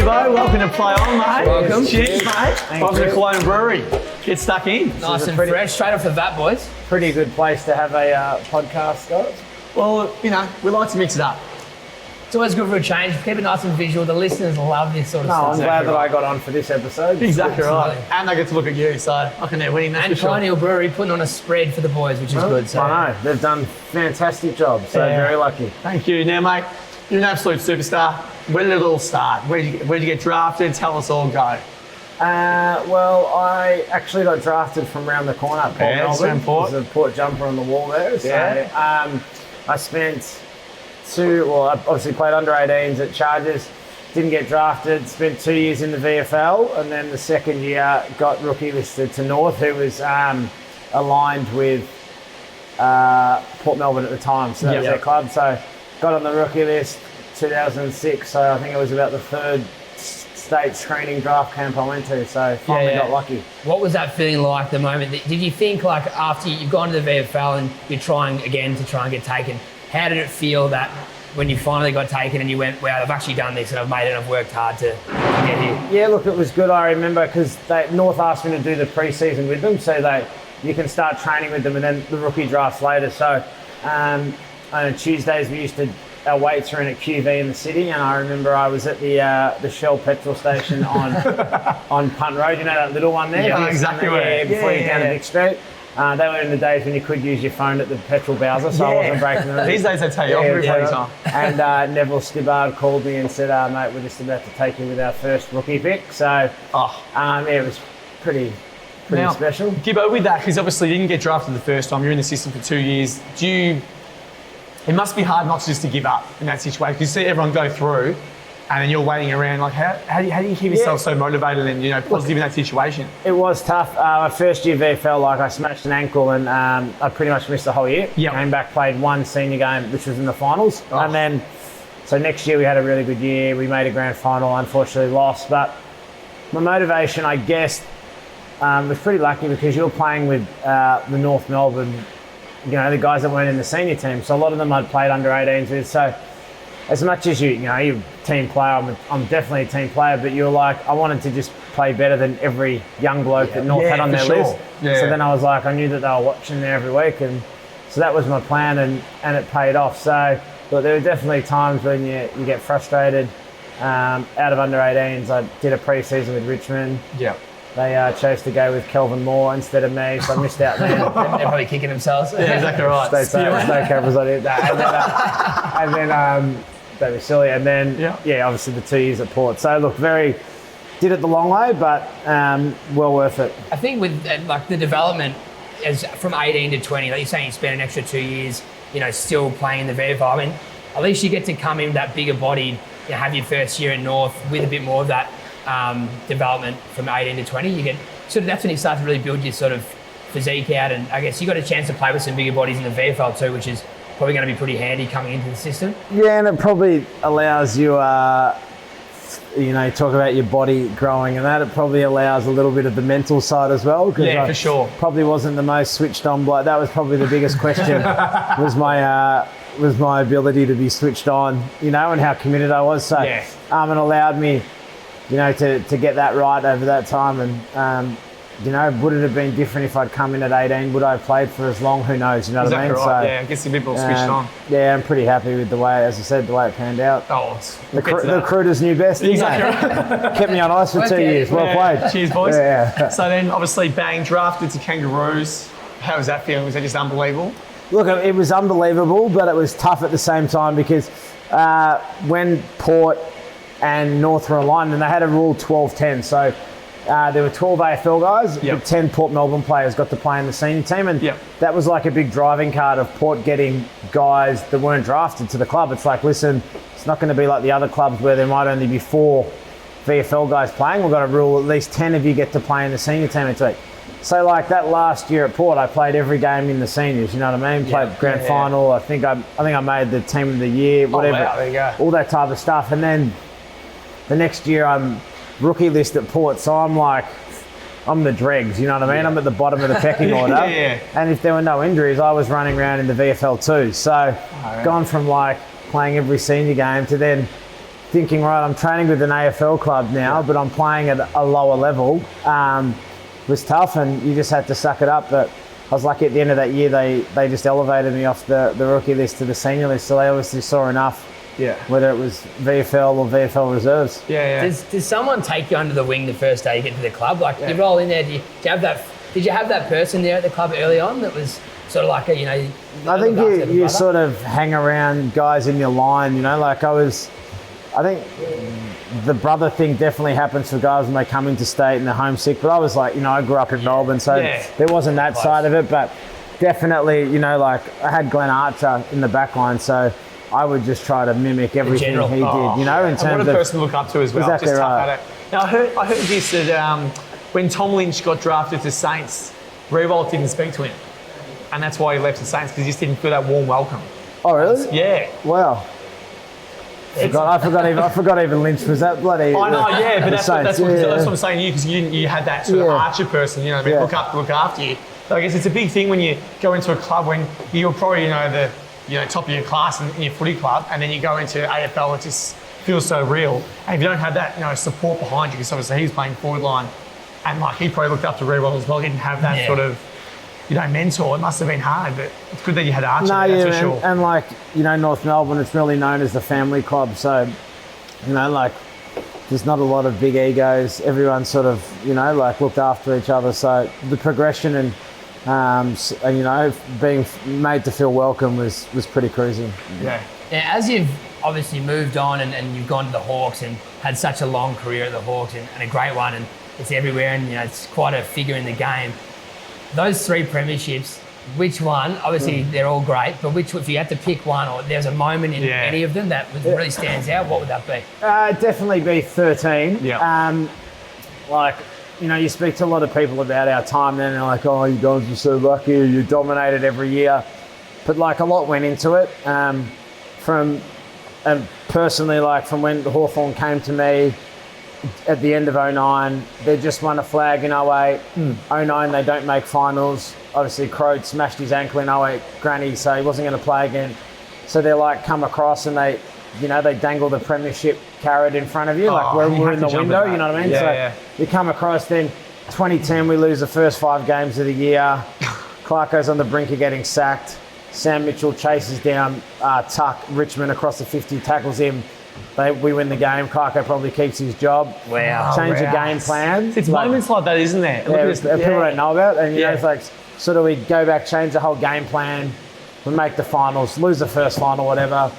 Gibbo. Welcome to Play On, mate. Welcome. Cheers, mate. Welcome to Cologne Brewery. Get stuck in. Nice and fresh, straight off the vat, boys. Pretty good place to have a podcast, guys. Well, you know, we like to mix it up. It's always good for a change. Keep it nice and visual. The listeners love this sort of stuff. I'm glad that I got on for this episode. Exactly right. And they get to look at you, so I can winning that. And Pioneer Brewery putting on a spread for the boys, which is good. So. I know. They've done a fantastic job, so very lucky. Thank you. Now, mate, you're an absolute superstar. Where did it all start? Where'd you get drafted? Tell us all, go. Well, I actually got drafted from around the corner at Port Melbourne. There's a Port jumper on the wall there. So I spent I obviously played under 18s at Chargers, didn't get drafted, spent 2 years in the VFL, and then the second year got rookie listed to North, who was aligned with Port Melbourne at the time, so that was their club. So got on the rookie list 2006, so I think it was about the third state screening draft camp I went to, so finally got lucky. What was that feeling like the moment? Did you think, like, after you've gone to the VFL and you're trying again to try and get taken, how did it feel that when you finally got taken and you went, wow, I've actually done this and I've made it and I've worked hard to get here? Yeah, look, it was good. I remember because North asked me to do the pre-season with them, so you can start training with them and then the rookie drafts later. So on Tuesdays we used to, our weights were in at QV in the city, and I remember I was at the Shell petrol station on Punt Road, you know, that little one there? Yeah, exactly where. Before you down to Vic Street. They were in the days when you could use your phone at the petrol bowser, so I wasn't breaking them. These days they tell you off every time. And Neville Stibbard called me and said, mate, we're just about to take you with our first rookie pick. So, it was pretty special. Gibbo, with that, because obviously you didn't get drafted the first time, you're in the system for 2 years. It must be hard not just to give up in that situation, because you see everyone go through and then you're waiting around. Like, how do you keep yourself so motivated and positive in that situation? It was tough. My first year VFL, I smashed an ankle and I pretty much missed the whole year. Came back, played one senior game, which was in the finals. And then, so next year we had a really good year. We made a grand final, unfortunately lost. But my motivation, I guess, was pretty lucky because you were playing with the North Melbourne, the guys that weren't in the senior team. So a lot of them I'd played under 18s with. So as much as you're a team player, I'm definitely a team player, but you're like, I wanted to just play better than every young bloke that North had on their list. Yeah. So then I was like, I knew that they were watching there every week, and so that was my plan, and it paid off. So, but there were definitely times when you get frustrated. Out of under 18s, I did a pre-season with Richmond. Yeah. They chose to go with Kelvin Moore instead of me, so I missed out there. They're probably kicking themselves. Yeah, exactly right. They say there's no cameras on it. And then they were silly. And then, obviously the 2 years at Port. So, look, did it the long way, but well worth it. I think with the development as from 18 to 20, like you're saying, you spent an extra 2 years, still playing in the VFL. I mean, at least you get to come in that bigger bodied, have your first year in North with a bit more of that development from 18 to 20. You get that's when you start to really build your sort of physique out, and I guess you got a chance to play with some bigger bodies in the VFL too, which is probably going to be pretty handy coming into the system. Yeah, and it probably allows you, talk about your body growing and that. It probably allows a little bit of the mental side as well. Yeah, for sure. Probably wasn't the most switched on bloke. That was probably the biggest question. was my ability to be switched on, and how committed I was. So, it allowed me, to get that right over that time. And, would it have been different if I'd come in at 18? Would I have played for as long? Who knows? You know what I mean? Right. So, I guess a bit more switched on. Yeah, I'm pretty happy with the way, as I said, the way it panned out. The recruiters knew best. Exactly right. Kept me on ice for 2 years. Well played. Cheers, boys. Yeah. So then, obviously, bang, drafted to Kangaroos. How was that feeling? Was that just unbelievable? Look, it was unbelievable, but it was tough at the same time because when Port and North were aligned, and they had a rule 12-10, so there were 12 AFL guys, but 10 Port Melbourne players got to play in the senior team, and that was like a big driving card of Port getting guys that weren't drafted to the club. It's like, listen, it's not going to be like the other clubs where there might only be 4 VFL guys playing. We've got a rule, at least 10 of you get to play in the senior team each week. So like that last year at Port, I played every game in the seniors, you know what I mean? Played grand final. I think I made the team of the year, whatever. Oh, wow, there you go. All that type of stuff. And then the next year I'm rookie list at Port, so I'm the dregs, you know what I mean? I'm at the bottom of the pecking order. And if there were no injuries, I was running around in the VFL too. So gone from playing every senior game to then thinking, right, I'm training with an AFL club now, but I'm playing at a lower level. Was tough, and you just had to suck it up. But I was lucky at the end of that year, they just elevated me off the rookie list to the senior list, so they obviously saw enough. Yeah. Whether it was VFL or VFL reserves. Yeah. Does someone take you under the wing the first day you get to the club? Like you roll in there, did you have that person there at the club early on that was sort of like I think you sort of hang around guys in your line, like I think the brother thing definitely happens for guys when they come into state and they're homesick, but I was like, I grew up in Melbourne, so there wasn't that side of it, but definitely, like I had Glenn Archer in the back line, so I would just try to mimic everything he did, in terms of... And what a person to look up to as well. Exactly just right. At it. Now, I heard you said when Tom Lynch got drafted to Saints, Riewoldt didn't speak to him. And that's why he left the Saints, because he just didn't feel that warm welcome. Oh, really? Yeah. Wow. I forgot even Lynch was that bloody... I know, yeah, but that's what I'm saying to you, because you had that sort of Archer person, look after you. So I guess it's a big thing when you go into a club when you're probably, the top of your class in your footy club, and then you go into AFL, it just feels so real. And if you don't have that, support behind you, because obviously he's playing forward line, and he probably looked up to Riewoldt as well. He didn't have that sort of, mentor. It must have been hard, but it's good that you had Archie. That's for sure. And North Melbourne, it's really known as the family club. So, there's not a lot of big egos. Everyone sort of, looked after each other. So the progression and being made to feel welcome was pretty cruising. Yeah. Now, as you've obviously moved on and you've gone to the Hawks and had such a long career at the Hawks and a great one, and it's everywhere, and it's quite a figure in the game. Those 3 premierships, which one? Obviously, they're all great, but if you had to pick one, or there's a moment in any of them that really stands out, what would that be? Definitely be 13. Yeah. You speak to a lot of people about our time then, and they're like, oh, you guys are so lucky, you dominated every year. But a lot went into it. From when Hawthorn came to me at the end of 09, they just won a flag in 08. 09, they don't make finals. Obviously, Croat smashed his ankle in 08, granny, so he wasn't going to play again. So they're come across and they dangle the premiership carrot in front of you, we're in the window, you know what I mean? You come across, then 2010, we lose the first 5 games of the year. Clarko's on the brink of getting sacked. Sam Mitchell chases down Tuck Richmond across the 50, tackles him. We win the game. Clarko probably keeps his job. Wow. Change the game plan. It's moments like that, isn't there? People don't know about. And it's sort of we go back, change the whole game plan. We make the finals, lose the first final, whatever.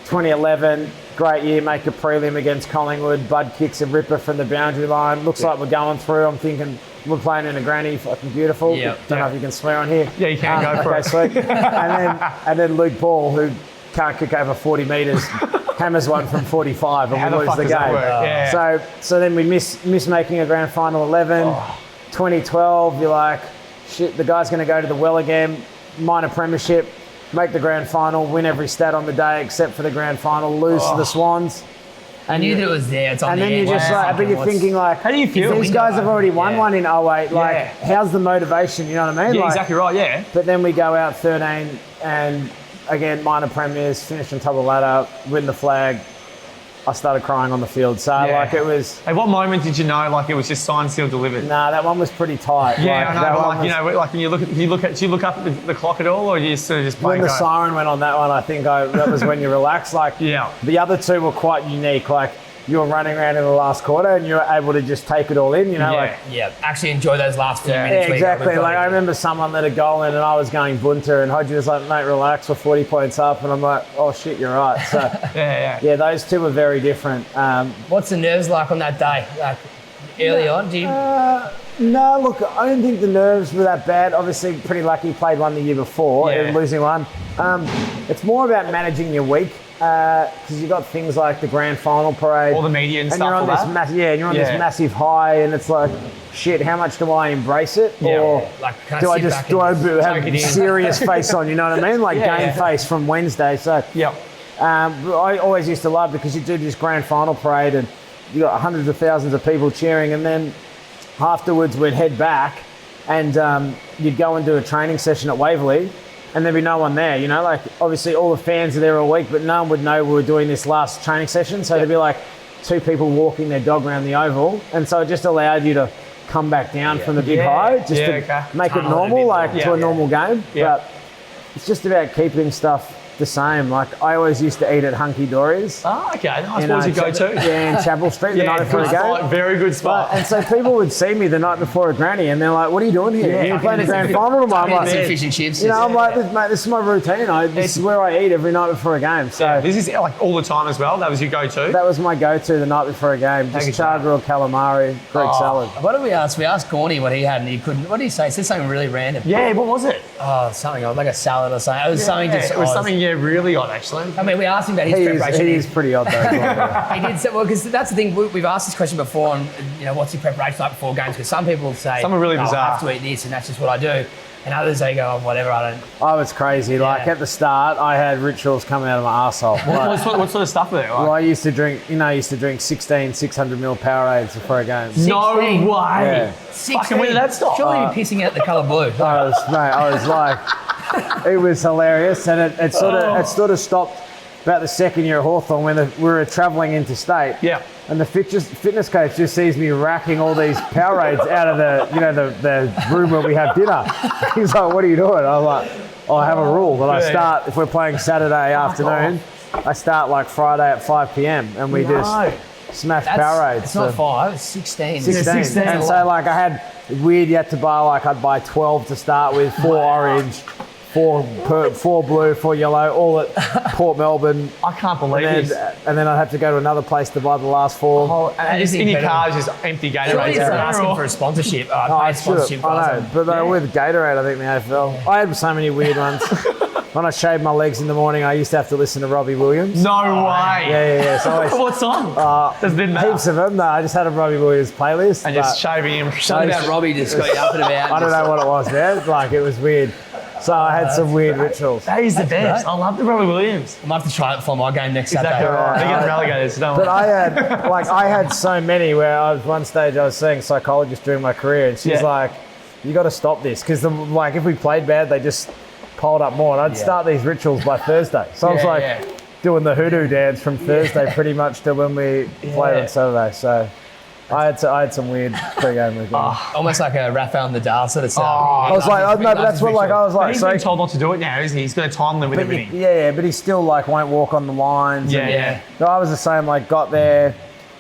2011, great year, make a prelim against Collingwood. Bud kicks a ripper from the boundary line. Looks like we're going through. I'm thinking we're playing in a granny, fucking beautiful. Don't know if you can swear on here. Yeah, you can go for it. Okay, sweet. and then Luke Ball, who can't kick over 40 metres, hammers one from 45 and we lose the game. So then we miss making a grand final 11. 2012, you're like, shit, the guy's going to go to the well again, minor premiership, make the grand final, win every stat on the day except for the grand final, lose to the Swans. I knew that it was there. It's on and the then edge. you're just but you're thinking how do you feel? These guys have already won one in 08. How's the motivation? You know what I mean? Yeah, exactly right. Yeah. But then we go out 13 and again minor premiers, finish on top of the ladder, win the flag. I started crying on the field. So it was. At what moment did you know it was just signed, sealed, delivered? Nah, that one was pretty tight. Yeah, I know. But when you look at, do you look up at the clock at all, or you sort of just play? When the siren went on that one, I think that was when you relax. The other two were quite unique. You were running around in the last quarter and you were able to just take it all in, actually enjoy those last few minutes. Yeah, exactly. I remember someone let a goal in and I was going bunter and Hodgie was like, mate, relax, we're 40 points up. And I'm like, oh shit, you're right. So yeah, those two were very different. What's the nerves like on that day? Early on, do you? No, look, I don't think the nerves were that bad. Obviously, pretty lucky, played one the year before and losing one. It's more about managing your week. Because you got things like the grand final parade, all the media and stuff. You're on this massive high, and it's like, shit. How much do I embrace it, or do I have serious face on? You know what I mean? Game face from Wednesday. So I always used to love because you do this grand final parade, and you got hundreds of thousands of people cheering, and then afterwards we'd head back, and you'd go and do a training session at Waverley. and there'd be no one there, you know, like obviously all the fans are there all week, but no one would know we were doing this last training session. So there'd be like 2 people walking their dog around the oval. And so it just allowed you to come back down from the big high, just to make it normal, like to a normal game. But it's just about keeping stuff the same. Like I always used to eat at Hunky Dory's. Oh, okay. Nice. What was your go-to? Yeah, in Chapel Street the night before a game. Very good spot. And so people would see me the night before a granny, and they're like, "What are you doing here? You're playing a grand final tomorrow." I'm like, fish and chips. You know, I'm like, mate, this is my routine. This is where I eat every night before a game. So this is like all the time as well. That was your go-to. That was my go-to the night before a game. Just char grilled calamari, Greek salad. What did we ask? We asked Gorney what he had, and he couldn't. What did he say? He said something really random. Yeah, what was it? Oh, something like a salad or something. It was something just. It was something really odd, actually. I mean, we asked him about his preparation. He is pretty odd though. He did say, well, because that's the thing. We've asked this question before on, you know, what's your preparation like before games? Because some people say, some are really bizarre. I have to eat this, and that's just what I do. And others, they go, oh, whatever, I don't. I was crazy. Like at the start, I had rituals coming out of my arsehole. What sort of stuff were there? Like? Well, I used to drink 16 600ml Powerades before a game. 16? No way. Yeah. 16? When did that stop? Surely you're pissing out the colour blue. I was like, it was hilarious, and it sort of stopped about the second year at Hawthorn when we were travelling interstate. Yeah. And the fitness coach just sees me racking all these Powerades out of the room where we have dinner. He's like, "What are you doing?" I'm like, "I have a rule that I start if we're playing Saturday afternoon. I start like Friday at 5 p.m. and we just smash Powerades." It's not 5, it's 16. 16. And so like I had weird. You had to buy I'd buy 12 to start with, 4 orange. 4 blue, 4 yellow, all at Port Melbourne. I can't believe this. And then I'd have to go to another place to buy the last 4. Oh, and just in your car, just empty Gatorade. He's asking for a sponsorship. Sponsorship. I know, but they were with Gatorade, I think, in the AFL. I had so many weird ones. When I shaved my legs in the morning, I used to have to listen to Robbie Williams. No way. Yeah. So what song? Does it matter? Heaps of them. No, I just had a Robbie Williams playlist. And just shaving him. Something about Robbie just got you up and about. I don't know what it was, man. Like, it was weird. So I had some weird rituals. That is the best. Great. I love the Robbie Williams. I might have to try it for my game next Saturday. Exactly right. They're getting relegated, so don't worry. But I had so many where one stage I was seeing a psychologist during my career, and she's like, "You got to stop this because if we played bad, they just piled up more." And I'd start these rituals by Thursday. So I was doing the hoodoo dance from Thursday pretty much to when we played on Saturday. So. I had some weird pre-game routine. Almost like a Rafael Nadal sort of stuff. I was like, no, but that's what I was like. He's been told not to do it now, isn't he? He's got a time limit with everything. Yeah, but he still won't walk on the lines. Yeah. No, I was the same. Got there,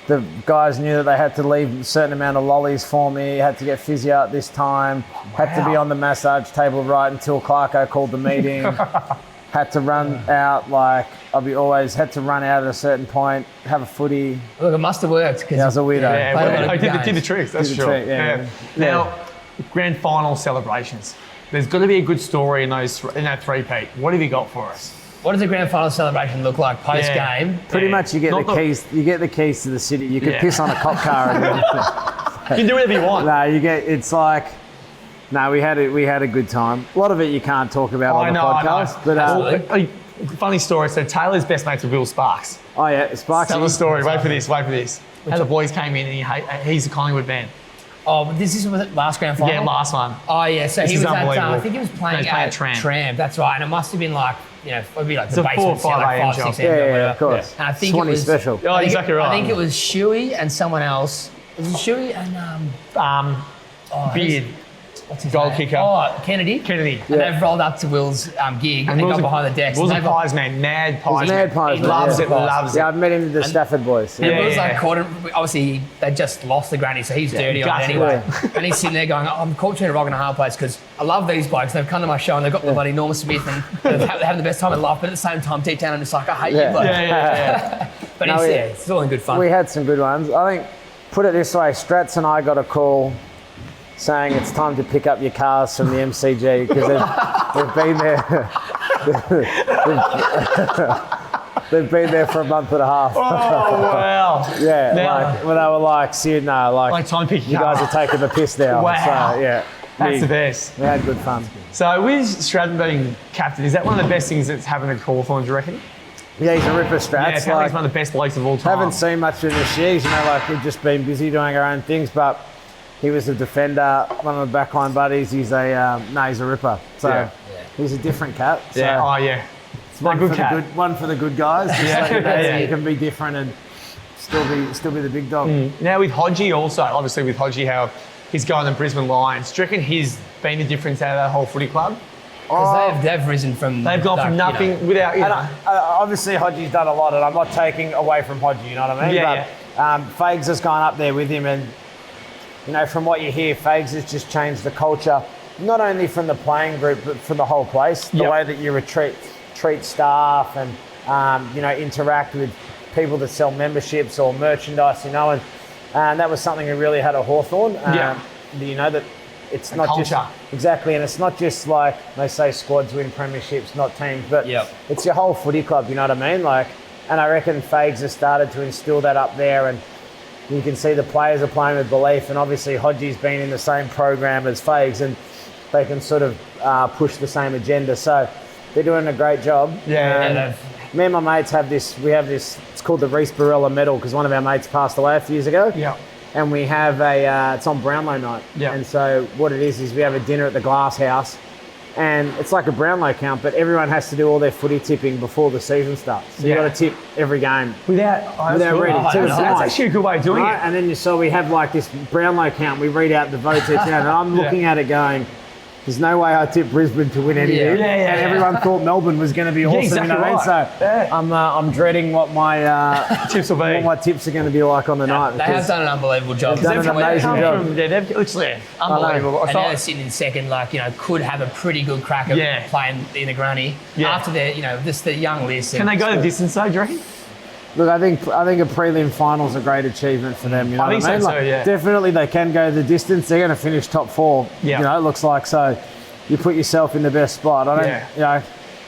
the guys knew that they had to leave a certain amount of lollies for me. Had to get physio at this time. Had to be on the massage table right until Clarko called the meeting. Had to run out had to run out at a certain point, have a footy. Look, it must have worked because I was a weirdo. I did the trick, that's true. Now, grand final celebrations. There's got to be a good story in that three-peat. What have you got for us? What does a grand final celebration look like post game? Pretty much, you get the keys. You get the keys to the city. You can piss on a cop car and you can do whatever you want. No, it's like. No, we had a good time. A lot of it you can't talk about on the podcast. But funny story. So Taylor's best mates with Will Sparks. Oh yeah, Sparks. Tell the story. Wait for this. How the boys came in and he's a Collingwood man. Oh, but was it last grand final? Yeah, last one. Oh yeah, so this he was at. I think he was playing at Tram. That's right, and it must have been it'd be like the basement, 4 or 5 a.m. 6 a.m. Yeah, of course. And I think it was special. Oh, exactly right. I think it was Shuey and someone else. Was it Shuey and Beard. What's his goal name? kicker. Oh, Kennedy. Yeah. And they've rolled up to Will's gig and they got behind the decks. Will's a pies man, mad pies man. He loves it. Yeah, I've met him with the Stafford boys. Yeah, Will's caught him. Obviously, they just lost the granny, so he's dirty on it anyway. And he's sitting there going, I'm caught between a rock and a hard place because I love these blokes. They've come to my show and they've got the bloody Norma Smith and they're having the best time in life, but at the same time, deep down, I'm just like, I hate you blokes. But it's all in good fun. We had some good ones. I think, put it this way, Strats and I got a call saying it's time to pick up your cars from the MCG because they've been there. They've been there for a month and a half. Oh, wow. Yeah, when they were like, time picking you guys are taking the piss now. Wow. So, yeah. That's the best. We had good fun. So with Stratton being captain, is that one of the best things that's happened at Hawthorn, do you reckon? Yeah, he's a ripper, Strats. Yeah, he's one of the best blokes of all time. Haven't seen much in this year, we've just been busy doing our own things, but he was a defender. One of my backline buddies, he's a ripper. So he's a different cat. So It's one good for cat. the good, one for the good guys. Just so you know, you can be different and still be the big dog. Now with Hodgie also, obviously with Hodgie, how he's going to Brisbane Lions. Do you reckon he's been the difference out of that whole footy club? Because they've risen from... They've gone from nothing without, obviously, Hodgie's done a lot, and I'm not taking away from Hodgie, you know what I mean? Fags has gone up there with him, and, from what you hear, Fags has just changed the culture, not only from the playing group, but for the whole place. The way that you treat staff and, interact with people that sell memberships or merchandise, and that was something we really had at Hawthorn. That it's not culture. Just exactly, and it's not just like they say squads win premierships, not teams, but it's your whole footy club. You know what I mean? And I reckon Fags has started to instill that up there, and you can see the players are playing with belief. And obviously, Hodgie's been in the same program as Fags, and they can sort of push the same agenda. So they're doing a great job. Me and my mates have this. We have this. It's called the Reece Barella Medal because one of our mates passed away a few years ago. And we have it's on Brownlow night. And so what it is we have a dinner at the Glass House, and it's like a Brownlow count, but everyone has to do all their footy tipping before the season starts. So you've got to tip every game without reading. That's actually a good way of doing it. And then we have like this Brownlow count. We read out the votes each and I'm looking at it going, there's no way I tipped Brisbane to win anything. And everyone thought Melbourne was going to be awesome. Exactly right. So I'm dreading what my tips will be. What my tips are going to be like on the night. They have done an unbelievable job. They've done an amazing job. They've literally unbelievable. And now they're sitting in second, could have a pretty good crack at playing in the granny. After their, just the young list. Can they go the distance though, do you reckon? Look, I think a prelim final's a great achievement for them. You know I think what I mean? so, yeah. Definitely, they can go the distance. They're going to finish top 4. It looks like so. You put yourself in the best spot. I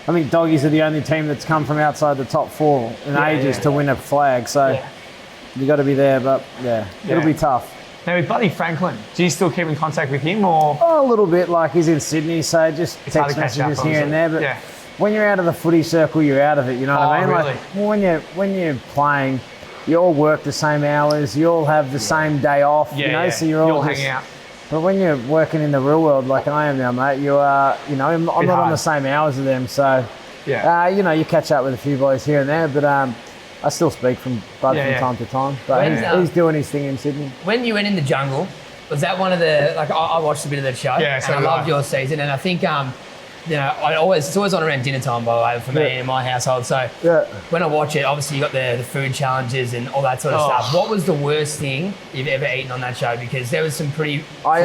think Doggies are the only team that's come from outside the top 4 in ages to win a flag. So you got to be there, but it'll be tough. Now with Buddy Franklin, do you still keep in contact with him or? A little bit. He's in Sydney, so just text messages here and there. But when you're out of the footy circle, you're out of it. You know what I mean? Really? When you're playing, you all work the same hours. You all have the same day off. So you're all hanging out. But when you're working in the real world like I am now, mate, you are, I'm not on the same hours as them. So, you catch up with a few boys here and there, but I still speak from Bud from time to time. But he's doing his thing in Sydney. When you went in the jungle, was that one of the, I watched a bit of the show and I loved your season. And I think, it's always on around dinner time, by the way, for me in my household. So when I watch it, obviously you got the food challenges and all that sort of stuff. What was the worst thing you've ever eaten on that show? Because there was some pretty I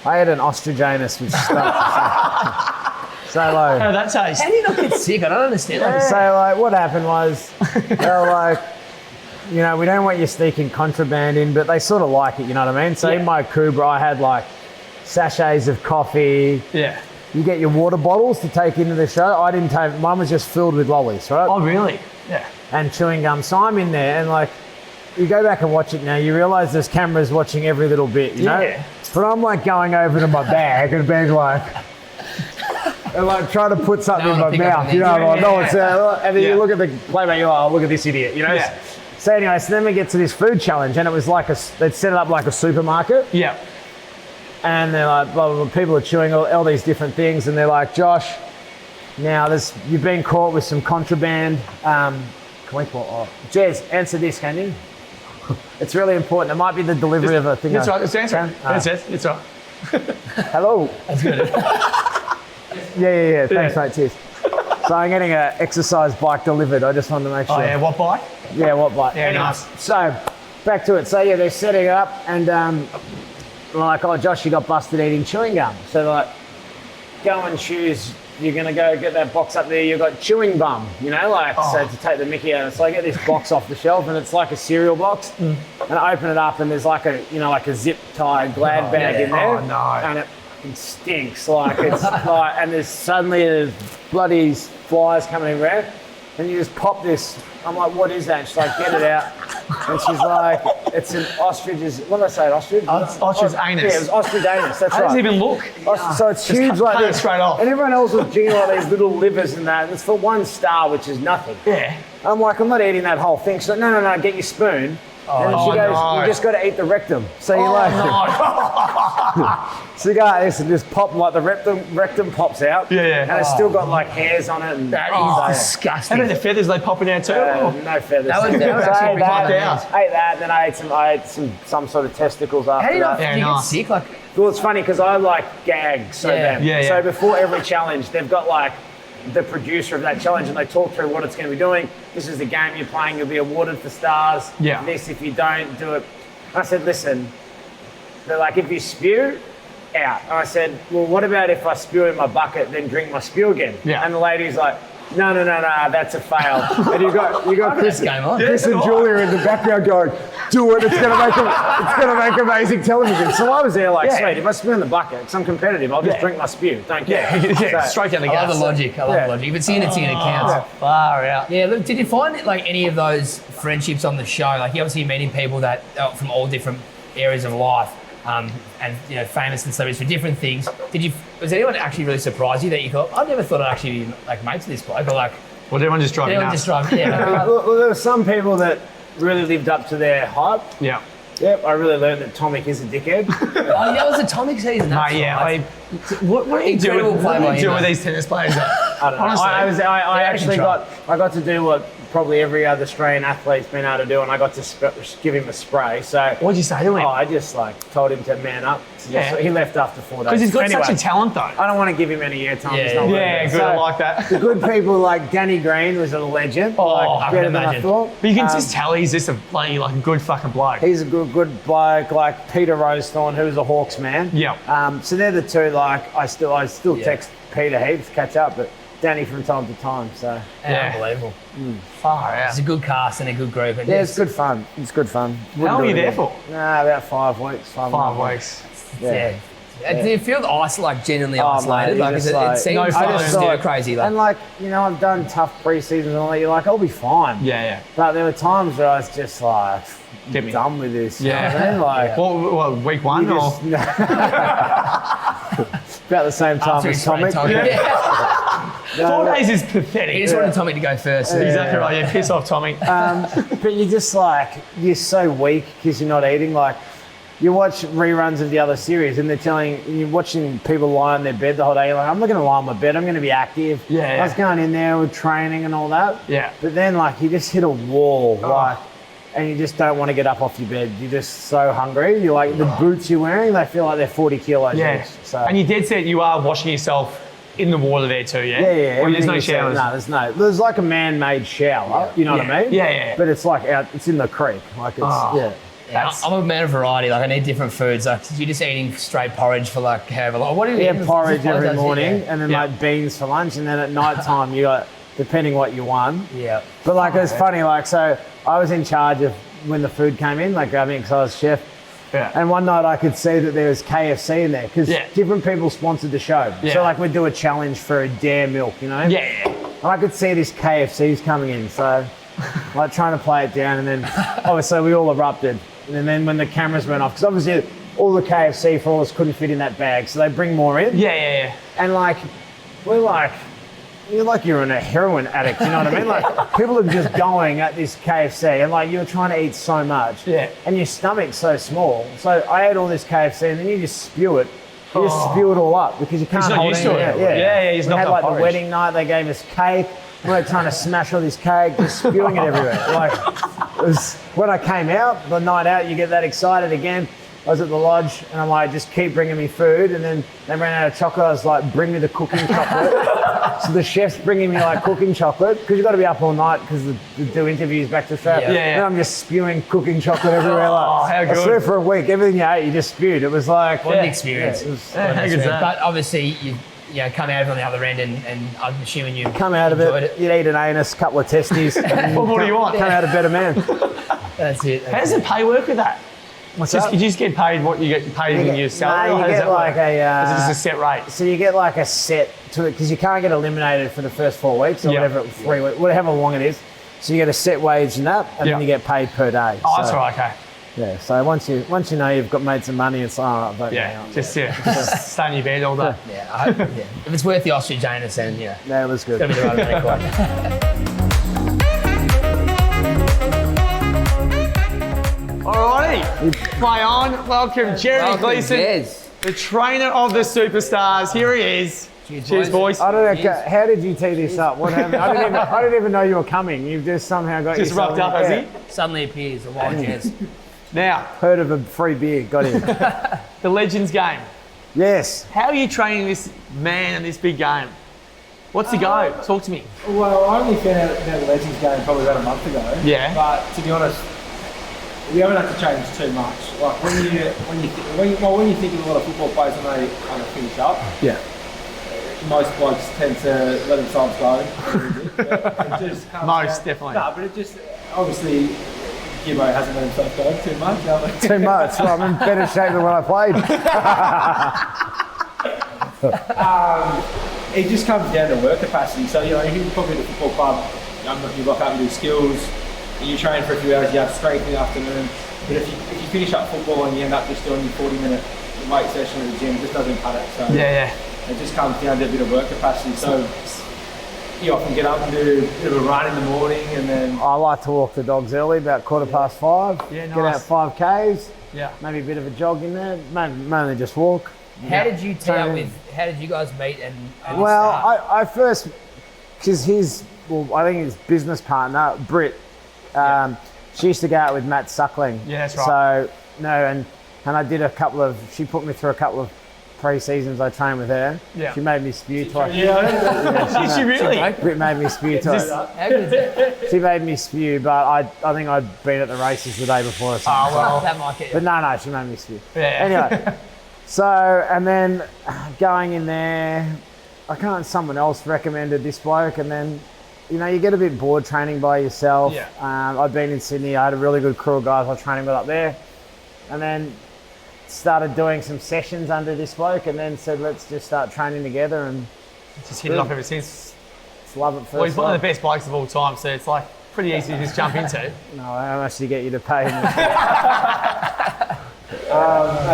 had an ostrich anus, which stuck so low. How did that taste? How do you not get sick? I don't understand. So what happened was, they were like, we don't want you sneaking contraband in, but they sort of like it, you know what I mean? So in my Kubra, I had sachets of coffee. You get your water bottles to take into the show. I didn't take, mine was just filled with lollies, right? Oh, really? Yeah. And chewing gum. So I'm in there and you go back and watch it now, you realise there's cameras watching every little bit, you know? But I'm going over to my bag and being and trying to put something in my mouth, and then you look at the playmate, you're like, oh, look at this idiot, you know? So anyway, then we get to this food challenge and it was they'd set it up like a supermarket. And they're like, blah, blah, blah, people are chewing all these different things, and they're like, Josh, now you've been caught with some contraband. Jez, answer this, can you? It's really important. It might be the delivery of a thing. That's right, it's answering. It's right. Hello. That's good. Yeah. Thanks, mate. Cheers. So I'm getting an exercise bike delivered. I just wanted to make sure. Oh, yeah, what bike? Yeah, what bike? Yeah, nice. So, back to it. So, they're setting it up, and oh, Josh, you got busted eating chewing gum. So go and choose. You're going to go get that box up there. You've got chewing bum, so to take the mickey out. So I get this box off the shelf and it's like a cereal box. And I open it up and there's like a zip tie Glad bag in there. Oh, no. And it stinks. And there's bloody flies coming around. And you just pop this. I'm like, what is that? She's like, get it out. And she's like, it's an ostrich's, what did I say, ostrich? Ostrich anus. Yeah, it was ostrich anus, that's right. How does it even look? So it's huge like cut this. it straight off. And everyone else was jigging all these little livers and that. And it's for 1 star, which is nothing. Yeah. I'm like, I'm not eating that whole thing. She's like, no, get your spoon. And then she goes, no. you just got to eat the rectum. So you so you go like this and just pop, like the rectum pops out. Yeah. And it's still got like hairs on it. And That is disgusting. And then the feathers, they popping out too. no feathers. That was So actually I pretty ate funny. that, then I ate some sort of testicles after How do you not that. you get nice. sick? Like, Well, it's funny because I like gag so bad. Yeah. So before every challenge, they've got like the producer of that challenge and they talk through what it's going to be doing. This is the game you're playing. You'll be awarded for stars. Yeah. This, if you don't do it. I said, listen, they're like, if you spew, out. And I said, well, what about if I spew in my bucket, then drink my spew again? Yeah. And the lady's like, no, that's a fail. And you got Chris, game on. Chris and Julia in the background going, do it. It's gonna make amazing television. So I was there like, sweet. If I spew in the bucket, because I'm competitive, I'll just drink my spew. Don't care. So, Straight down the I gas. love the logic. I love the logic. If it's in, it's in. It counts. Far out. Yeah, look, did you find like any of those friendships on the show? Like, you obviously meeting people that from all different areas of life, and famous and celebrities for different things. Was anyone actually really surprised you that you thought, I never thought I'd actually be like mates with this bloke, or like, Well, everyone just driving anyone nuts. just driving? Yeah, well, there were some people that really lived up to their hype. Yeah. Yep, I really learned that Tomic is a dickhead. oh, that was the Atomic season. That's Mate, yeah. right. What do you do Incredible with, play what do by you do him, with though. these tennis players? I don't know. Honestly. I actually control. got to do what probably every other Australian athlete's been able to do, and I got to give him a spray. So What'd you say to him? I just told him to man up. Yeah. He left after 4 days. Because he's got Anyway, such a talent, though. I don't want to give him any airtime. Yeah, He's not Yeah, worth it. good. I like that. The good people like Danny Green was a legend. I better can than I imagine. thought. But you can just tell he's just a bloody good fucking bloke. He's a good bloke, like Peter Rosethorn, who's a Hawks man. Yeah. So they're the two. Like I still text Peter heaps, catch up, but Danny from time to time. So Yeah. Unbelievable. Far out. It's a good cast and a good group. And yeah, it's good fun. It's good fun. How long are you there for? Nah, about 5 weeks. 5 weeks. Yeah. Do you feel genuinely isolated? mate, Like, you're it just seems no like fun. it's stir crazy. Like, And I've done tough pre-seasons and all that. You're like, I'll be fine. Yeah. But there were times where I was just like, Get me. done with this. Yeah. You know what I mean? Well, week one You or? just- about the same time after as his spray Tomic. time. No, 4 but- days is He pathetic. just wanted Tommy to go first. Exactly right. Yeah, piss off, Tommy. But you're just you're so weak because you're not eating. Like, you watch reruns of the other series and you're watching people lie on their bed the whole day. You're like, I'm not going to lie on my bed. I'm going to be active. Yeah. I was going in there with training and all that. Yeah. But then, you just hit a wall, and you just don't want to get up off your bed. You're just so hungry. You're like, the boots you're wearing, they feel like they're 40 kilos Yeah. each. So. And you dead set you are washing yourself in the water there too, yeah? Yeah. Or there's no everything you showers. said. No, there's like a man-made shower. You know what I mean? Yeah. But it's it's in the creek. Oh. Yeah, I'm a man of variety. Like, I need different foods. Like, you're just eating straight porridge for however long. What do you Yeah, eat? porridge every Does it? morning, and then beans for lunch, and then at night time you got, depending what you won. Yeah. But it's funny, so I was in charge of when the food came in, grabbing because I was chef. Yeah. And one night I could see that there was KFC in there because different people sponsored the show. Yeah. So we'd do a challenge for a dare milk, you know? Yeah. And I could see this KFC's coming in, so trying to play it down, and then obviously we all erupted. And then when the cameras went off, because obviously all the KFC for us couldn't fit in that bag, so they bring more in. Yeah. And you're in a heroin addict, you know what I mean? People are just going at this KFC and you're trying to eat so much. Yeah. And your stomach's so small. So I ate all this KFC and then you just spew it. You just spew it all up because you can't He's not hold used to anything it. out. Yeah, he's we not had got the porridge. wedding night, they gave us cake. We were trying to smash all this cake, just spewing it everywhere. It was, when I came out, the night out, you get that excited again. I was at the lodge and I'm like, just keep bringing me food. And then they ran out of chocolate. I was like, bring me the cooking chocolate. So the chef's bringing me cooking chocolate because you've got to be up all night because they do interviews back to Australia. Yeah. And I'm just spewing cooking chocolate everywhere. how good. I swear for a week, everything you ate, you just spewed. It was like... What an experience. Yeah, it was, How good's that? But obviously, you come out on the other end, and I'm assuming you come out of enjoyed it, you'd eat an anus, couple of testes. and What more do you want? Come out a better man. That's it. How does the pay work with that? What's Just, that? you just get paid what you get paid in your salary? No, or you how does get that work? like a... Is it just a set rate? So you get a set to it because you can't get eliminated for the first 4 weeks or whatever, 3 weeks, whatever long it is. So you get a set wage in that, and then you get paid per day. Oh, that's right, okay. Yeah. So once you know you've made some money, it's all right. Just stay in your bed all day. Yeah, if it's worth the ostrich anus, then Yeah, it was good. it's going to be the right amount of coin. My on, welcome Jeremy Gleeson, the trainer of the superstars. Here he is. Cheers, boys. I don't know. How did you tee this up? What happened? I didn't even know you were coming. You've just somehow got just rocked up, has he? Suddenly appears a wild jazz. Now, heard of a free beer. Got him. The Legends game. Yes. How are you training this man in this big game? What's the go? Talk to me. Well, I only found out about the Legends game probably about a month ago. Yeah. But to be honest, we haven't had to change too much. Like when you think of a lot of football players when they kind of finish up. Yeah. Most blokes tend to let themselves go. Most definitely. No, but it just obviously Gibbo hasn't let himself go too much. Too much. Well, I'm in better shape than when I played. It just comes down to work capacity. So, you can probably at the football club, you rock up and do skills, and you train for a few hours, you have strength in the afternoon. But if you finish up football and you end up just doing your 40-minute weight session at the gym, it just doesn't cut it. So yeah. It just comes down to a bit of work capacity. So you often get up and do a bit of a run in the morning and then... I like to walk the dogs early, about 5:15. Yeah, nice. Get out 5Ks. Yeah. Maybe a bit of a jog in there. Mainly just walk. How did you how did you guys meet and well, start? I first, because I think his business partner, Britt, she used to go out with Matt Suckling. Yeah, that's right. So, and I did she put me through a couple of pre-seasons I trained with her. Yeah. She made me spew twice. Did she really? Britt made me spew twice. She made me spew, but I think I'd been at the races the day before or something. Oh, well. That might get you. But no, she made me spew. Yeah. Anyway, so, and then going in there, someone else recommended this bloke, and then, you get a bit bored training by yourself. Yeah. I'd been in Sydney, I had a really good crew of guys I was training with up there, and then started doing some sessions under this bloke, and then said, let's just start training together, and just hit it off ever since. Just love it first. Well, he's one of the best blokes of all time, so it's like pretty easy to just jump into. No, how much do you get you to pay him?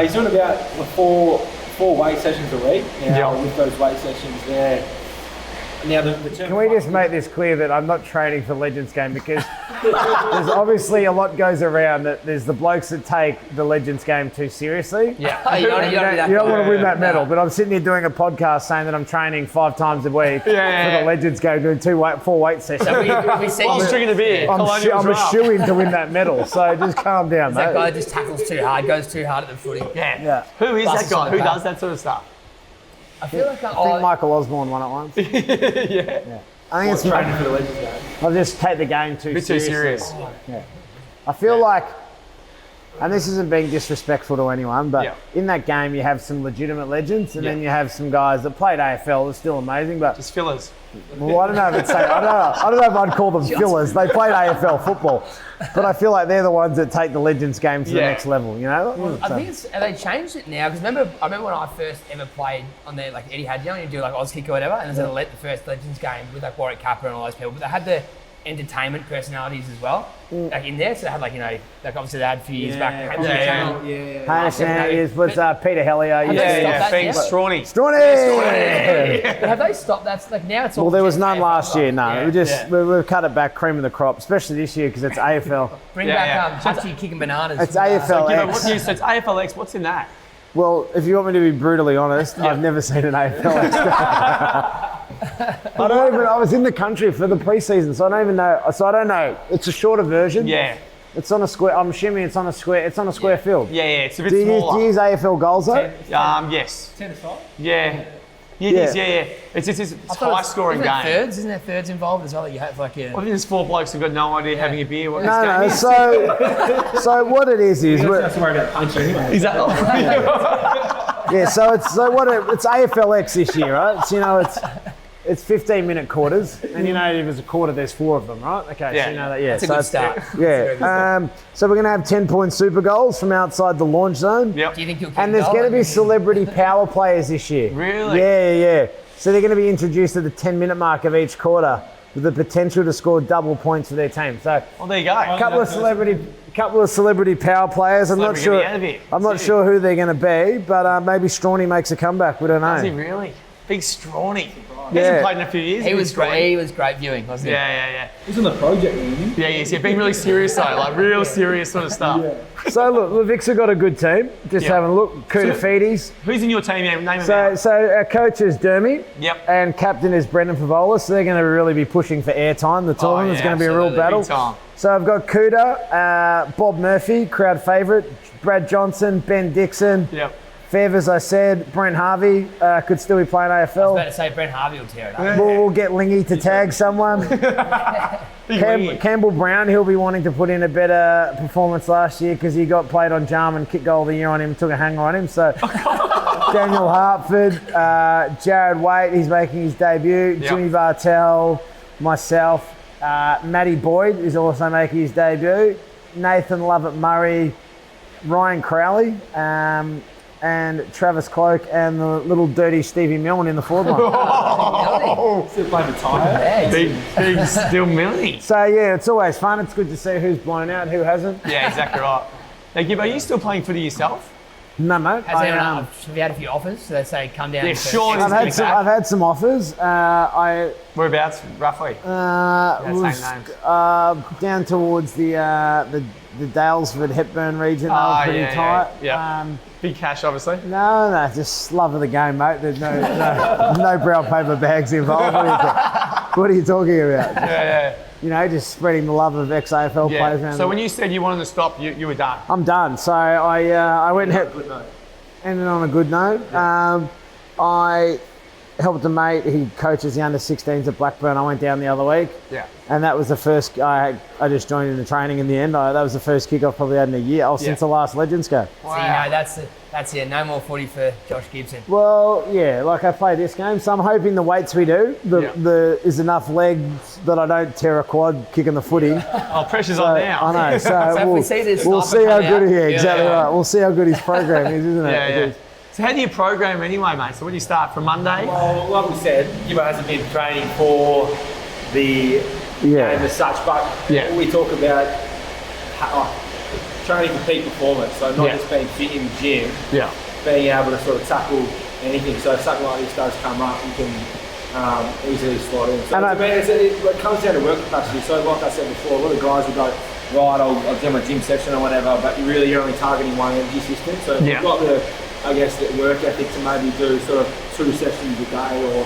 He's doing about four weight sessions a week. With those weight sessions there. Now the term Can we just make this clear that I'm not training for Legends game, because there's obviously a lot goes around that there's the blokes that take the Legends game too seriously. Yeah. You don't want to win that medal, but I'm sitting here doing a podcast saying that I'm training 5 times a week for the Legends game, doing 4 weight sessions. So we see Whilst drinking a beer. I'm a shoo-in to win that medal, so just calm down, mate. that guy just tackles too hard, goes too hard at the footy. Yeah. Who is that guy? Who does that sort of stuff? I feel like I think Michael Osborne won it once. Yeah. I think it's training for the Legends game. I just take the game too Bit seriously. too serious. Yeah. I feel like, and this isn't being disrespectful to anyone, but in that game you have some legitimate legends, and then you have some guys that played AFL. They're still amazing, but Just fillers. well, I don't know if I don't know if I'd call them fillers. They played AFL football, but I feel like they're the ones that take the Legends game to the next level. I think they changed it now, because I remember when I first ever played on there, like Eddie had, you do like Oz kick or whatever, and then the first Legends game with like Warwick Capper and all those people, but they had the entertainment personalities as well, like in there. So they had like obviously they had a few years back. Peter Hellier. Strawny. Have they stopped that? Like now it's all. Well, there was none AFL last year. No, Yeah. we've cut it back, cream of the crop, especially this year because it's AFL. Bring back Hutchie kicking bananas. It's AFL X. So it's AFL X. What's in that? Well, if you want me to be brutally honest, I've never seen an AFL X. I was in the country for the pre-season, so I don't even know. So I don't know. It's a shorter version. Yeah. It's on a square. I'm assuming it's on a square. It's on a square field. Yeah, it's a bit Do you smaller. use AFL goals though? Yes. 10-5? Yeah. It is. It's high scoring game. Isn't there thirds involved as well? You have like I think there's 4 blokes who've got no idea having a beer what this No. game is. So what it is You don't have to worry about punching anyway. Is that yeah. So it's AFL X this year, right? So it's 15-minute quarters, and if it's a quarter, there's 4 of them, right? Okay, Yeah. so you know that. Yeah, That's a good start. Yeah. So we're going to have 10-point super goals from outside the launch zone. Yep. Do you think you'll kick And there's goal? going to be celebrity power players this year. Really? Yeah. So they're going to be introduced at the 10-minute mark of each quarter with the potential to score double points for their team. So Well, there you go. a couple of celebrity power players. I'm not sure. Celebrity out of it. I'm not sure who they're going to be, but maybe Strawny makes a comeback. We don't know. Is he really? Big scrawny. He Yeah. hasn't played in a few years. He was scrawny. great. He was great viewing, wasn't he? Yeah. He's on the project, isn't he? Yeah, yes, yeah. Being really serious though, like real serious sort of stuff. So look, the Vicks have got a good team. Just Yeah. having a look. Kuda Feedy's. Who's in your team? Name him So out. our coach is Dermy. Yep. And captain is Brendan Favola. So they're going to really be pushing for airtime. The two of them. It's going to be a real absolutely. battle. Big time. So I've got Kuda, Bob Murphy, crowd favourite, Brad Johnson, Ben Dixon. Yep. Fev, as I said, Brent Harvey could still be playing I was AFL. about to say Brent Harvey will tear it up. We'll get Lingy to tag someone. Campbell Brown, he'll be wanting to put in a better performance last year because he got played on Jarman, kick goal of the year on him, took a hanger on him. So Daniel Hartford, Jared Waite, he's making his debut. Yep. Jimmy Vartel, myself, Matty Boyd is also making his debut. Nathan Lovett Murray, Ryan Crowley, and Travis Cloak and the little dirty Stevie Milne in the forward line. Still playing the tyre. Big still Millie. So yeah, it's always fun. It's good to see who's blown out, who hasn't. Yeah, exactly right. Now, Gib, are you still playing footy yourself? No, mate. Have you had a few offers? So they say come down. Yeah, for sure. extra I've had some offers. Whereabouts, roughly? Was names. down towards the Dalesford Hepburn region. They were pretty tight. Yeah. Big cash, obviously. No, just love of the game, mate. There's no brown paper bags involved. What are you talking about? Yeah. You know, just spreading the love of ex-AFL players around. So when you said you wanted to stop, you were done. I'm done. So I went and ended on a good note. I helped a mate. He coaches the under-16s at Blackburn. I went down the other week. Yeah. And that was the first. I just joined in the training in the end. That was the first kick I've probably had in a year. Since the last Legends go. So you know that's it. No more footy for Josh Gibson. Well, yeah, like I play this game, so I'm hoping the weights we do is enough legs that I don't tear a quad kicking the footy. Oh, pressure's on now. I know. So, if we see this we'll sniper see how come good out- he is. Exactly Yeah. right. We'll see how good his program is, isn't it? Yeah. So how do you program anyway, mate? So when do you start from Monday? Well, like we said, Gibbo hasn't been training for the game as such, but we talk about training for peak performance. So not just being fit in the gym, being able to sort of tackle anything. So if something like this does come up, you can easily slot in. So it comes down to work capacity. So like I said before, a lot of guys will go, right, I'll do my gym session or whatever, but you're only targeting one energy system. So if you've got the work ethic to maybe do sort of 2 sessions a day, or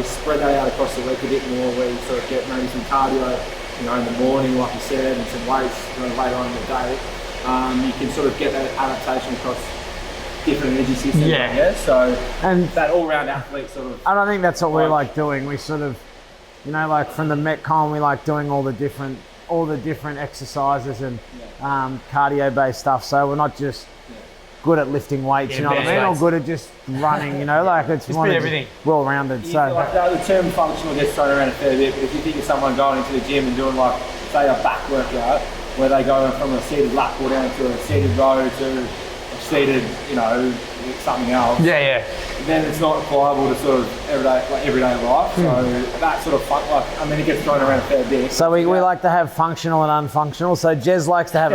spread that out across the week a bit more, where you sort of get maybe some cardio, in the morning, like you said, and some weights later on in the day. You can sort of get that adaptation across different energy systems. So And that all-round athlete sort of. I don't think that's what we like doing. We sort of, like from the Metcon, we like doing all the different exercises and cardio-based stuff. So we're not just good at lifting weights, you know what I mean? Or good at just running, like it's Just everything. Well-rounded. So Like the term functional gets thrown around a fair bit, but if you think of someone going into the gym and doing like, say, a back workout, where they go from a seated lat pull down to a seated row to a seated, something else. Then it's not viable to sort of everyday life. So that sort of it gets thrown around a fair bit. So we like to have functional and unfunctional. So Jez likes to have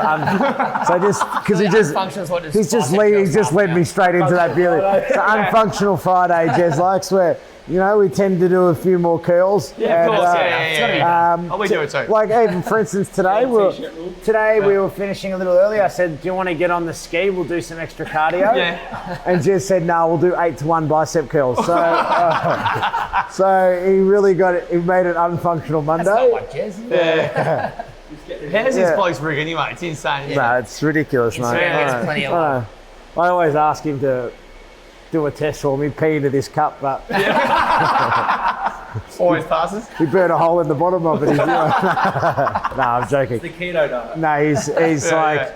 so just because he's just led me straight into that Billy. So unfunctional Friday, Jez likes where we tend to do a few more curls. Yeah, of course. We do it too. Like even for instance today, we were finishing a little early. I said, "Do you want to get on the ski? We'll do some extra cardio." And Jez said, "No, we'll do 8 to 1 bicep curls." So so he really got it. He made it unfunctional Monday. That's not like Jez. How's this bloke's rig anyway? It's insane. No, it's ridiculous, mate. Gets plenty of love. I always ask him to do a test for me, pee into this cup, but Always passes. he burnt a hole in the bottom of it. No, I'm joking. It's the keto diet. No, he's like,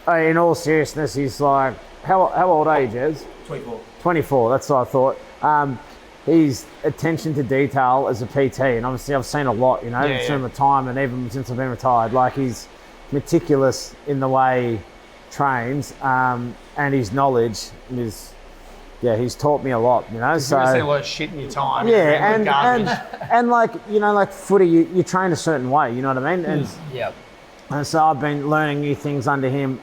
in all seriousness, he's like, how old are you, Jez? 24. 24, that's what I thought. He's attention to detail as a PT, and obviously I've seen a lot, through my time, and even since I've been retired. Like, he's meticulous in the way he trains, and his knowledge is, he's taught me a lot, So You're see a lot of shit in your time. and like footy, you train a certain way, you know what I mean? And so I've been learning new things under him.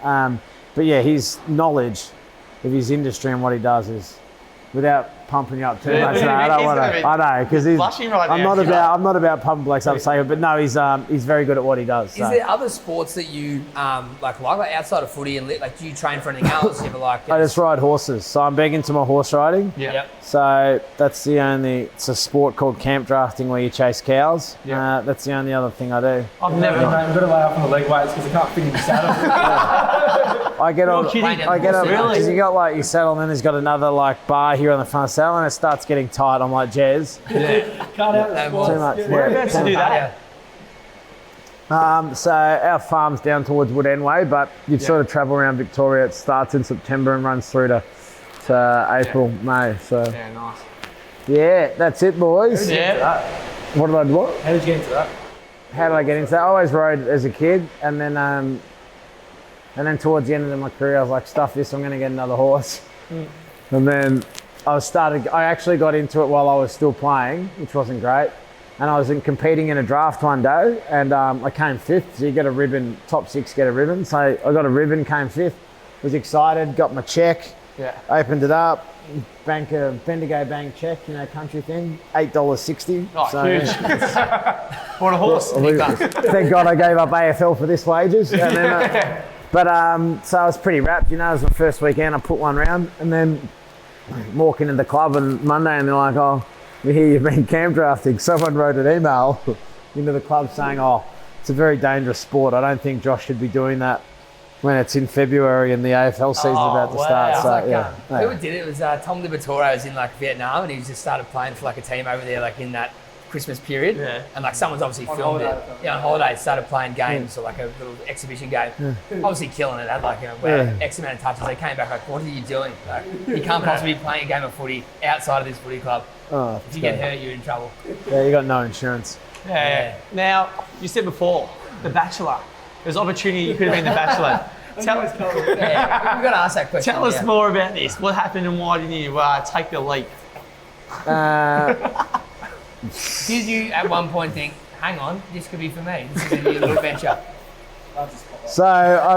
But his knowledge of his industry and what he does is without pumping you up too Yeah, much. look No, at I him, don't he's want gonna to. be I know because blushing right I'm now. not about pumping blokes up, saying, but no, he's very good at what he does. So. Is there other sports that you like outside of footy and like do you train for anything else? You ever like? I just ride horses, so I'm big into my horse riding. Yeah. Yep. So that's it's a sport called camp drafting where you chase cows. Yeah. That's the only other thing I do. I've never. I've got to lay off on the leg weights because I can't fit in the saddle. I get on. kidding. I get on Really? because you got like your saddle, and then there's got another like bar here on the front saddle, and it starts getting tight. I'm like, Jez, Can't out the sports. too much. Whereabouts to do that? So our farm's down towards Wood End Way, but you'd sort of travel around Victoria. It starts in September and runs through to April, May. So Yeah, nice. yeah, that's it, boys. Yeah. What did I do? What? How did you get into that? How did I get into that? I always rode as a kid, and then towards the end of my career, I was like, stuff this, I'm going to get another horse. And then I actually got into it while I was still playing, which wasn't great. And I was competing in a draft one day, and I came fifth. So you get a ribbon, top 6 get a ribbon. So I got a ribbon, came fifth, was excited, got my check, opened it up, Bendigo Bank check, country thing, $8.60. Oh, huge. What a horse. Thank God I gave up AFL for this wages. And then, so I was pretty wrapped, it was my first weekend. I put one round, and then walking into the club on Monday, and they're like, "Oh, we hear you've been camp drafting." Someone wrote an email into the club saying, "Oh, it's a very dangerous sport. I don't think Josh should be doing that when it's in February and the AFL season's about to start." So Who did it? It was Tom Liberatore was in like Vietnam, and he just started playing for like a team over there, like in that Christmas period. Yeah. And like someone's obviously On filmed holiday. it. Yeah, on holiday, started playing games or like a little exhibition game. Obviously killing it. Had like X amount of touches. They came back like, "What are you doing? Like, you can't possibly be playing a game of footy outside of this footy club. If you get hurt, you're in trouble." Yeah, you got no insurance. Yeah. Now, you said before, The Bachelor. There's opportunity you could have been The Bachelor. Yeah, we've got to ask that question. Tell us more about this. What happened and why didn't you take the leap? Did you at one point think, "Hang on, this could be for me. This is a new little venture"? So I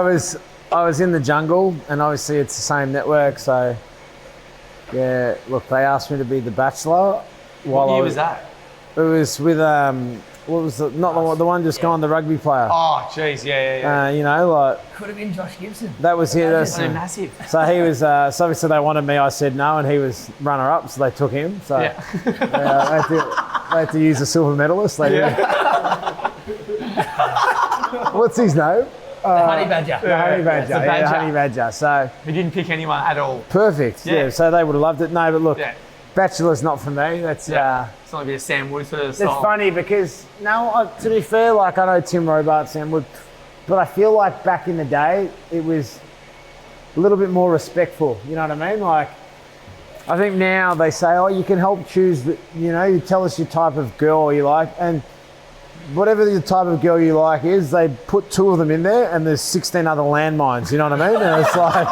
was in the jungle, and obviously it's the same network. So yeah, look, they asked me to be The Bachelor. What year was that? It was with what was the one just gone, the rugby player. Oh, jeez, yeah. Like Could have been Josh Gibson. that was it. That's so massive. So he was. So obviously they wanted me. I said no, and he was runner up, so they took him. So Yeah. they had to use a silver medalist. They did. What's his name? The honey badger. The honey badger. the Yeah, badger. the honey badger. So We didn't pick anyone at all. perfect. Yeah. Yeah. So they would have loved it. No, but look, Yeah. Bachelor's not for me. That's It's not a bit of Sam Wood sort of It's style. funny because to be fair, like I know Tim Robart, Sam Wood, but I feel like back in the day it was a little bit more respectful. You know what I mean? Like I think now they say, "Oh, you can help choose the, you tell us your type of girl you like," and whatever the type of girl you like is, they put 2 of them in there, and there's 16 other landmines. You know what I mean? And it's like,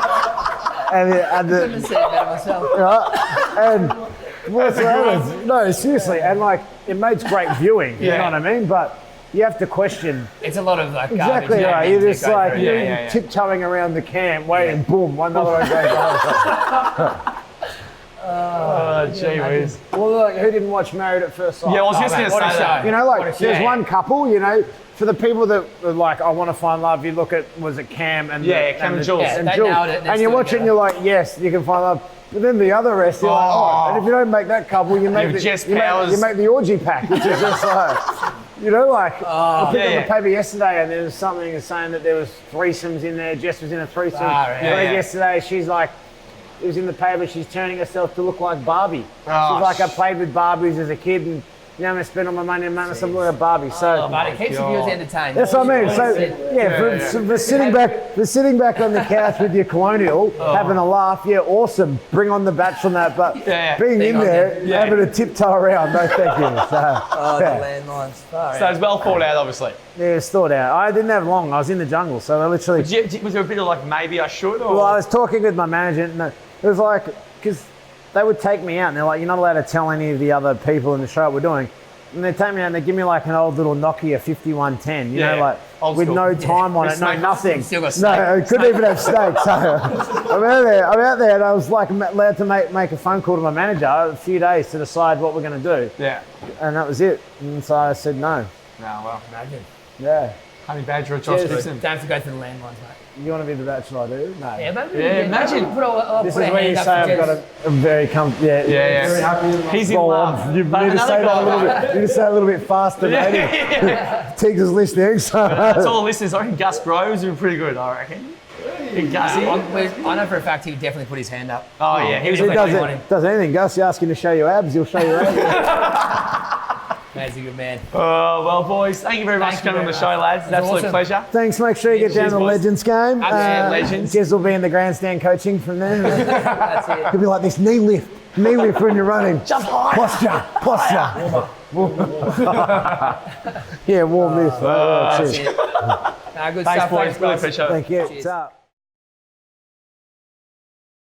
and the, Couldn't have said it better myself. right? And whatsoever. No, seriously, and like it makes great viewing. You Yeah. know what I mean? But you have to question. It's a lot of like Exactly garbage, right. names You're to just go like through. Yeah. tiptoeing around the camp, waiting, boom, one other one goes by. Oh, gee whiz. Well, like, who didn't watch Married at First Sight? Yeah, I was just mate, going to what a say that. show. You know, What like a there's shame. one couple. For the people that are like, I want to find love. You look at Cam and Cam and Jules. Yeah, and they Jules, nailed it. and you watch it, and you're like, yes, you can find love. But then the other rest, you're like, oh. And if you don't make that couple, you make Jess you Powers. make the orgy pack, which is just like, I picked up the paper yesterday, and there was something saying that there was threesomes in there. Jess was in a threesome. Yesterday, she's like, it was in the paper. She's turning herself to look like Barbie. Oh, she's like, I played with Barbies as a kid, and I'm gonna spend all my money and make myself look like a Barbie. So. But it keeps the viewers entertained. That's what I mean. So, for sitting back on the couch with your colonial, having a laugh, awesome. Bring on the Bachelor and that, but being in there, having a tiptoe around, no thank you. So, the landlines. So it's well thought out, obviously. yeah, it's thought out. I didn't have long. I was in the jungle, so I literally. Was there a bit of like, maybe I should? Or? Well, I was talking with my manager, and it was like, because they would take me out, and they're like, you're not allowed to tell any of the other people in the show what we're doing. And they take me out and they give me like an old little Nokia 5110, you know, like old with school. no time on it, no nothing. Still got No, snake. it couldn't even have snakes. So I'm out there and I was like allowed to make a phone call to my manager a few days to decide what we're going to do. Yeah. And that was it. And so I said no. No, well. Imagine. Yeah. Honey Badger or Josh Cheers. Gibson. Don't have to go to the landlines, mate. You want to be the bachelor, do you? No. Yeah, maybe. Yeah, imagine. This is where you say I've got a very Yeah. very happy. He's in Well, love. you But need to say another that a guy- little bit. You need to say it a little bit faster, maybe. Tiggs is listening, so. That's all listeners. I reckon Gus Groves doing pretty good, I reckon. Big Gussie. I know for a fact he definitely put his hand up. Oh, yeah. He was He a does anything. Gus, you ask him to show you abs, he'll show you abs. He's a good man. Well, boys, thank you very much for coming on the show, lads. It's an absolute awesome. pleasure. Thanks, make sure you get down Cheers, to the boys. Legends game. Yeah, Legends. Jez will be in the grandstand coaching from there. That's it. He'll be like this knee lift when you're running. Jump high. Posture. Yeah, warm this. That's Cheers. it. Nah, good Thanks, stuff. boys. Really guys. appreciate it. Thank you. Cheers. What's up?